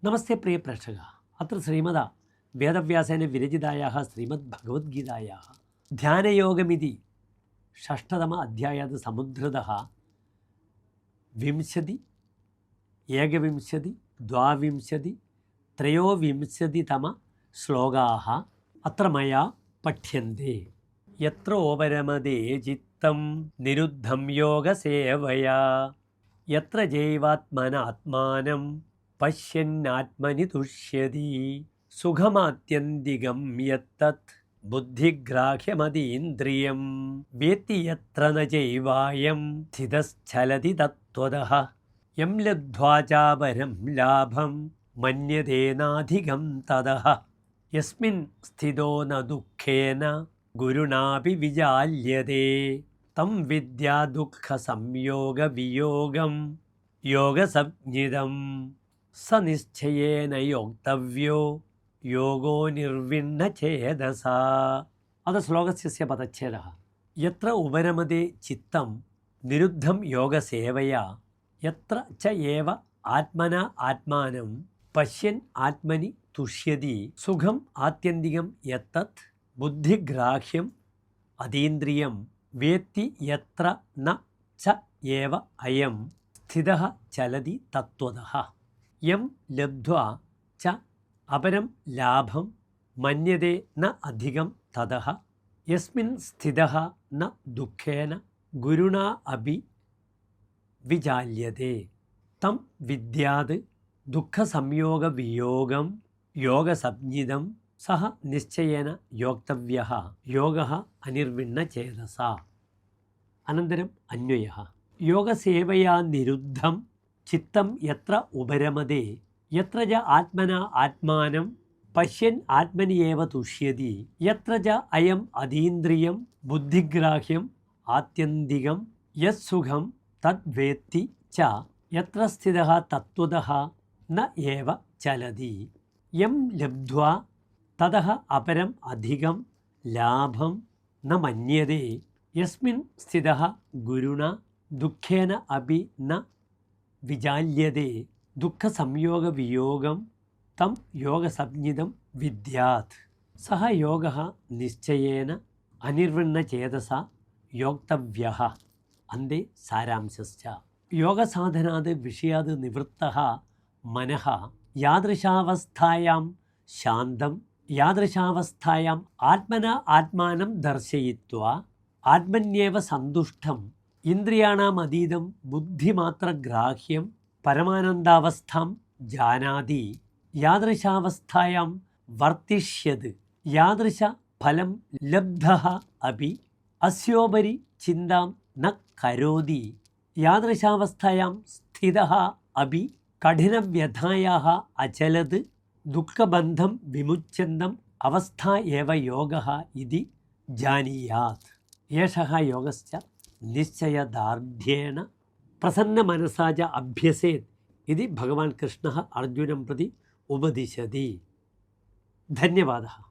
നമസ്തേ പ്രിയ പ്രേക്ഷക. അത്ര ശ്രീമത വേദവ്യാസേന വിരചിതായാः ശ്രീമദ്ഭഗവദ്ഗീതായാः ധ്യാനയോഗമിതി षष्ठतम अध्यायात् समुद्धृतः 20, 21, 22, 23तम श्लोकाः अत्र मया पठ्यन्ते. यत्र ओपरमदे चित्तं निरुद्धं योगसेवया यत्र जैवात्मनात्मानं पश्यन्नात्मनि तुष्यति सुखमात्यन्तिकं यत्तत् बुद्धिग्राह्यमतीन्द्रियं वेत्ति यत्र न चैवायं स्थितश्चलति तत्त्वतः यं लब्ध्वा चापरं लाभं मन्यते नाधिकं ततः यस्मिन् स्थितो न दुःखेन गुरुणापि विजाल्यते तं विद्या दुःखसंयोगवियोगं योगसंज्ञितं स निश्चयेन योक्तव्यो യോഗോ നിർവിണ്ണ ചേതസ. അത് ശ്ലോകസ്യ പദച്ഛേദഃ. യത്ര ഉപരമതേ ചിത്തം നിരുദ്ധം യോഗസേവയാ യത്ര ച ഏവ ആത്മനാ ആത്മാനം പശ്യൻ ആത്മനി തുഷ്യതി സുഖം ആത്യന്തികം യത്തത് ബുദ്ധിഗ്രാഹ്യം അതീന്ദ്രിയം വേത്തി യത്ര ന ച ഏവ അയം സ്ഥിതഃ ചലതി തത്വതഃ യം ലബ്ധ്വാ ച अपरं लाभं मन्यते न अधिकं ततः यस्मिन् स्थितः न दुःखेन गुरुणा अपि विजाल्यते तं विद्यात् दुःखसंयोगवियोगं योगसंज्ञितं सः निश्चयेन योक्तव्यः योगः अनिर्विण्णचेतसा. अनन्तरम् अन्वयः. योगसेवया निरुद्धं चित्तं यत्र उपरमते यत्र च आत्मना आत्मानं पश्यन् आत्मनि एव तुष्यति यत्र च अयम् अतीन्द्रियं बुद्धिग्राह्यम् आत्यन्तिकं यत् सुखं तद् वेत्ति च यत्र स्थितः तत्त्वतः न एव चलति यं लब्ध्वा ततः अपरम् अधिकं लाभं न मन्यते यस्मिन् स्थितः गुरुणा दुःखेन अपि न विजाल्यते दुःखसंयोगवियोगं तं योगसंज्ञितं विद्यात् सः योगः निश्चयेन अनिर्विण्णचेतसा योक्तव्यः. अन्ते सारांशश्च. योगसाधनात् विषयात् निवृत्तः मनः यादृशावस्थायां शान्तं यादृशावस्थायाम् आत्मना आत्मानं दर्शयित्वा आत्मन्येव सन्तुष्टम् इन्द्रियाणाम् अतीतं बुद्धिमात्रग्राह्यं परमानन्दावस्थां जानाति यादृशावस्थायां वर्तिष्यत् यादृशफलं लब्धः अपि अस्योपरि चिन्तां न करोति यादृशावस्थायां स्थितः अपि कठिनव्यथायाः अचलत् दुःखबन्धं विमुच्यन्तम् अवस्था एव योगः इति जानीयात्. एषः योगश्च निश्चयदार्ढ्येन प्रसन्नमनसा च अभ्यसेत् इति भगवान् कृष्णः अर्जुनं प्रति उपदिशति. धन्यवादः.